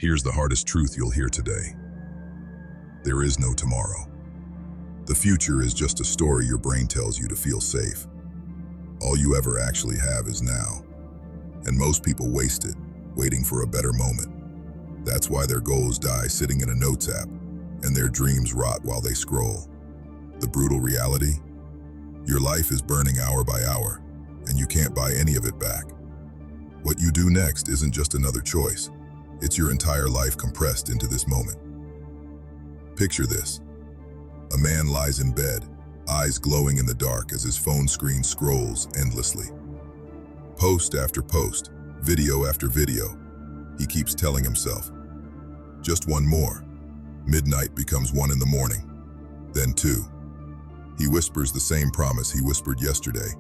Here's the hardest truth you'll hear today. There is no tomorrow. The future is just a story your brain tells you to feel safe. All you ever actually have is now. And most people waste it, waiting for a better moment. That's why their goals die sitting in a notes app, and their dreams rot while they scroll. The brutal reality? Your life is burning hour by hour, and you can't buy any of it back. What you do next isn't just another choice. It's your entire life compressed into this moment. Picture this. A man lies in bed, eyes glowing in the dark as his phone screen scrolls endlessly. Post after post, video after video, he keeps telling himself, just one more. Midnight becomes 1 in the morning, then 2. He whispers the same promise he whispered yesterday,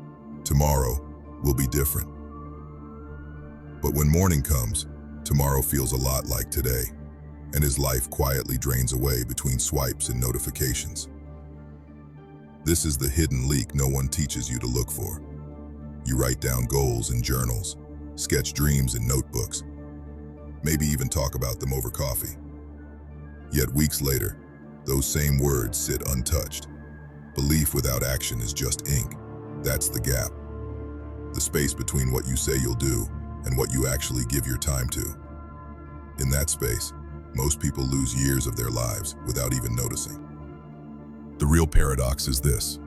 tomorrow will be different. But when morning comes, tomorrow feels a lot like today, and his life quietly drains away between swipes and notifications. This is the hidden leak no one teaches you to look for. You write down goals in journals, sketch dreams in notebooks, maybe even talk about them over coffee. Yet weeks later, those same words sit untouched. Belief without action is just ink. That's the gap. The space between what you say you'll do and what you actually give your time to. In that space, most people lose years of their lives without even noticing. The real paradox is this.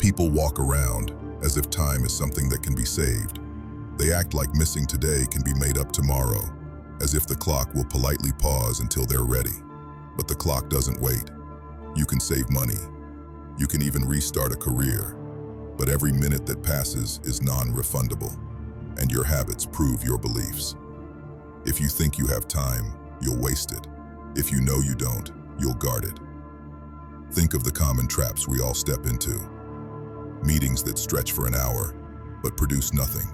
People walk around as if time is something that can be saved. They act like missing today can be made up tomorrow, as if the clock will politely pause until they're ready. But the clock doesn't wait. You can save money. You can even restart a career. But every minute that passes is non-refundable, and your habits prove your beliefs. If you think you have time, you'll waste it. If you know you don't, you'll guard it. Think of the common traps we all step into. Meetings that stretch for an hour, but produce nothing.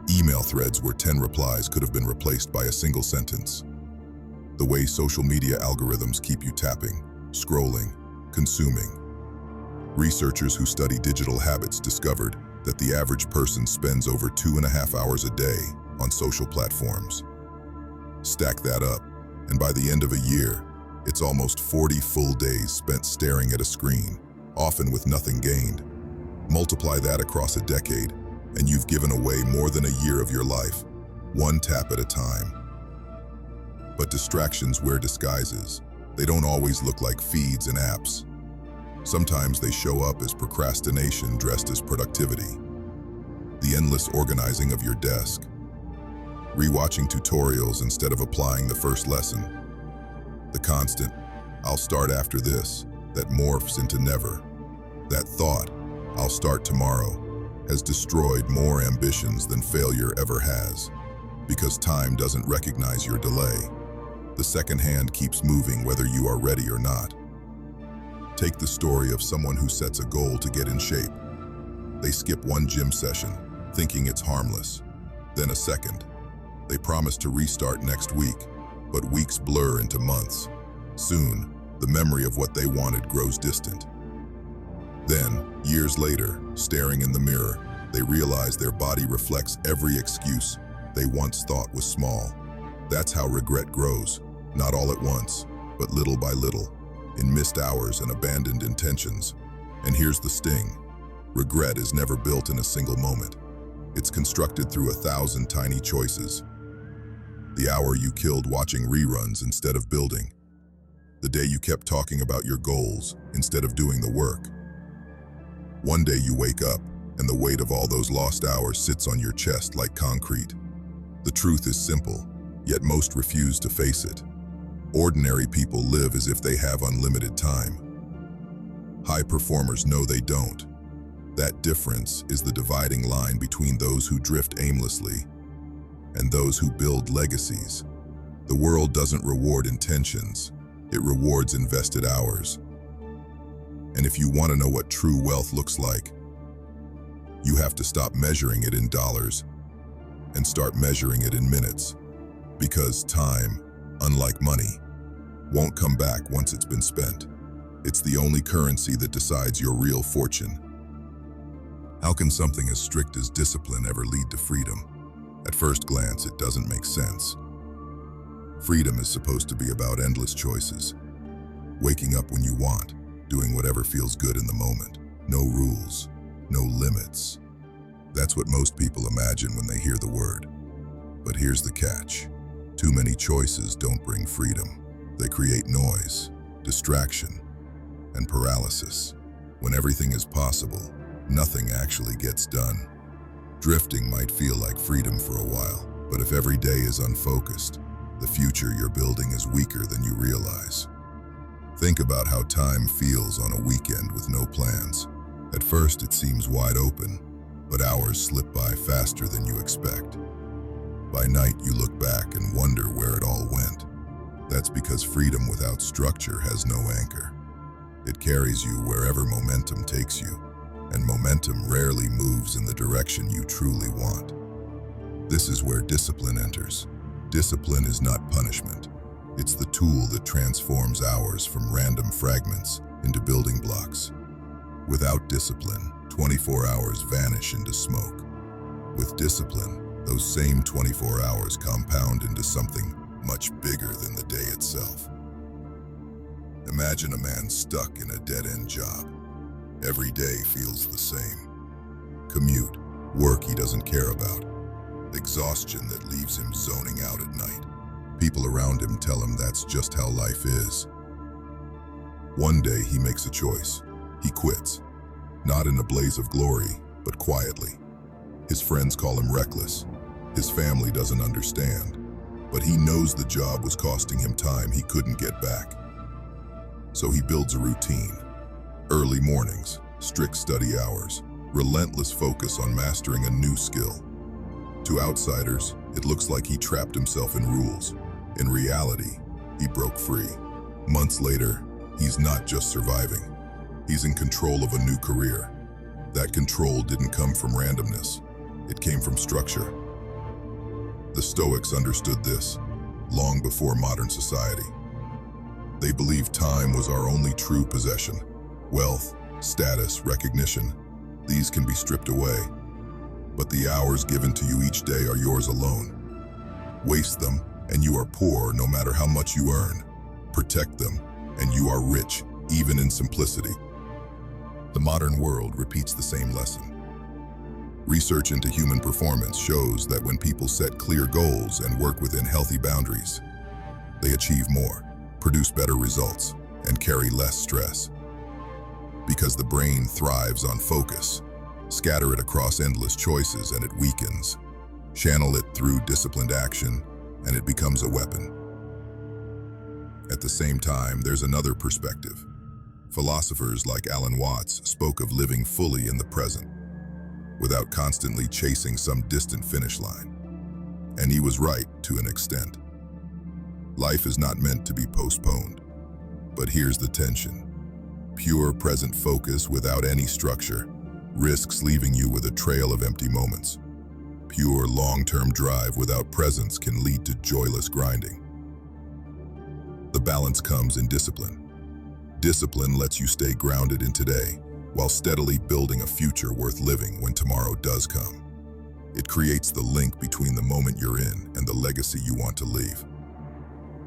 Email threads where 10 replies could have been replaced by a single sentence. The way social media algorithms keep you tapping, scrolling, consuming. Researchers who study digital habits discovered that the average person spends over 2.5 hours a day on social platforms. Stack that up, and by the end of a year, it's almost 40 full days spent staring at a screen, often with nothing gained. Multiply that across a decade, and you've given away more than a year of your life, one tap at a time. But distractions wear disguises. They don't always look like feeds and apps. Sometimes they show up as procrastination dressed as productivity. The endless organizing of your desk. Rewatching tutorials instead of applying the first lesson. The constant, I'll start after this, that morphs into never. That thought, I'll start tomorrow, has destroyed more ambitions than failure ever has. Because time doesn't recognize your delay. The second hand keeps moving whether you are ready or not. Take the story of someone who sets a goal to get in shape. They skip one gym session, thinking it's harmless. Then a second. They promise to restart next week, but weeks blur into months. Soon, the memory of what they wanted grows distant. Then, years later, staring in the mirror, they realize their body reflects every excuse they once thought was small. That's how regret grows, not all at once, but little by little, in missed hours and abandoned intentions. And here's the sting. Regret is never built in a single moment. It's constructed through 1,000 tiny choices. The hour you killed watching reruns instead of building. The day you kept talking about your goals instead of doing the work. One day you wake up, and the weight of all those lost hours sits on your chest like concrete. The truth is simple, yet most refuse to face it. Ordinary people live as if they have unlimited time. High performers know they don't. That difference is the dividing line between those who drift aimlessly and those who build legacies. The world doesn't reward intentions, it rewards invested hours. And if you want to know what true wealth looks like, you have to stop measuring it in dollars and start measuring it in minutes. Because time, unlike money, won't come back once it's been spent. It's the only currency that decides your real fortune. How can something as strict as discipline ever lead to freedom? At first glance, it doesn't make sense. Freedom is supposed to be about endless choices. Waking up when you want, doing whatever feels good in the moment. No rules, no limits. That's what most people imagine when they hear the word. But here's the catch. Too many choices don't bring freedom. They create noise, distraction, and paralysis. When everything is possible, nothing actually gets done. Drifting might feel like freedom for a while, but if every day is unfocused, the future you're building is weaker than you realize. Think about how time feels on a weekend with no plans. At first, it seems wide open, but hours slip by faster than you expect. By night, you look back and wonder where it all went. That's because freedom without structure has no anchor. It carries you wherever momentum takes you, and momentum rarely moves in the direction you truly want. This is where discipline enters. Discipline is not punishment. It's the tool that transforms hours from random fragments into building blocks. Without discipline, 24 hours vanish into smoke. With discipline, those same 24 hours compound into something much bigger than the day itself. Imagine a man stuck in a dead-end job. Every day feels the same. Commute, work he doesn't care about, exhaustion that leaves him zoning out at night. People around him tell him that's just how life is. One day he makes a choice. He quits. Not in a blaze of glory, but quietly. His friends call him reckless. His family doesn't understand. But he knows the job was costing him time he couldn't get back. So he builds a routine. Early mornings, strict study hours, relentless focus on mastering a new skill. To outsiders, it looks like he trapped himself in rules. In reality, he broke free. Months later, he's not just surviving. He's in control of a new career. That control didn't come from randomness. It came from structure. The Stoics understood this long before modern society. They believed time was our only true possession. Wealth, status, recognition, these can be stripped away. But the hours given to you each day are yours alone. Waste them, and you are poor no matter how much you earn. Protect them, and you are rich, even in simplicity. The modern world repeats the same lesson. Research into human performance shows that when people set clear goals and work within healthy boundaries, they achieve more, produce better results, and carry less stress. Because the brain thrives on focus. Scatter it across endless choices and it weakens. Channel it through disciplined action and it becomes a weapon. At the same time, there's another perspective. Philosophers like Alan Watts spoke of living fully in the present, without constantly chasing some distant finish line. And he was right to an extent. Life is not meant to be postponed. But here's the tension. Pure present focus without any structure risks leaving you with a trail of empty moments. Pure long-term drive without presence can lead to joyless grinding. The balance comes in discipline. Discipline lets you stay grounded in today, while steadily building a future worth living when tomorrow does come. It creates the link between the moment you're in and the legacy you want to leave.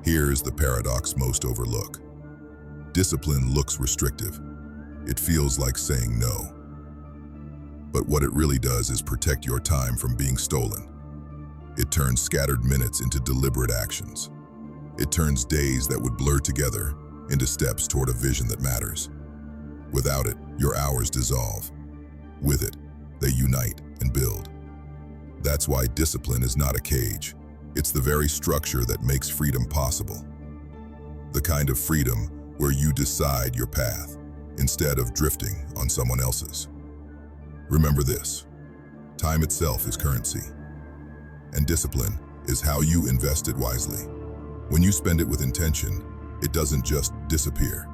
Here's the paradox most overlook. Discipline looks restrictive. It feels like saying no. But what it really does is protect your time from being stolen. It turns scattered minutes into deliberate actions. It turns days that would blur together into steps toward a vision that matters. Without it, your hours dissolve. With it, they unite and build. That's why discipline is not a cage. It's the very structure that makes freedom possible. The kind of freedom where you decide your path instead of drifting on someone else's. Remember this, time itself is currency, and discipline is how you invest it wisely. When you spend it with intention, it doesn't just disappear.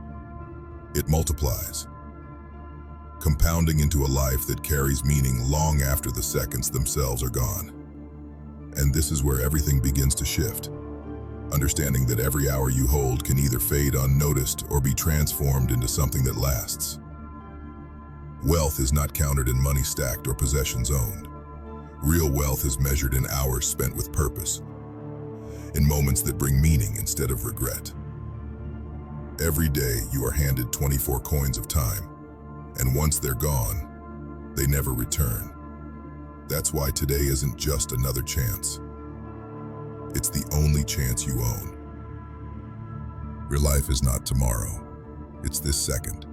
It multiplies, compounding into a life that carries meaning long after the seconds themselves are gone. And this is where everything begins to shift. Understanding that every hour you hold can either fade unnoticed or be transformed into something that lasts. Wealth is not counted in money stacked or possessions owned. Real wealth is measured in hours spent with purpose. in moments that bring meaning instead of regret. Every day you are handed 24 coins of time, and once they're gone, they never return. That's why today isn't just another chance. It's the only chance you own. Your life is not tomorrow. It's this second,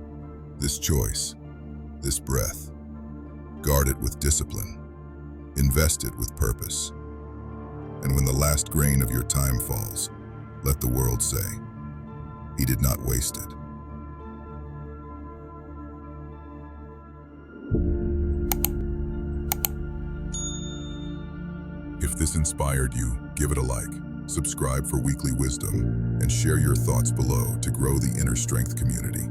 this choice, this breath. Guard it with discipline. Invest it with purpose. And when the last grain of your time falls, let the world say, he did not waste it. If this inspired you, give it a like, subscribe for weekly wisdom, and share your thoughts below to grow the inner strength community.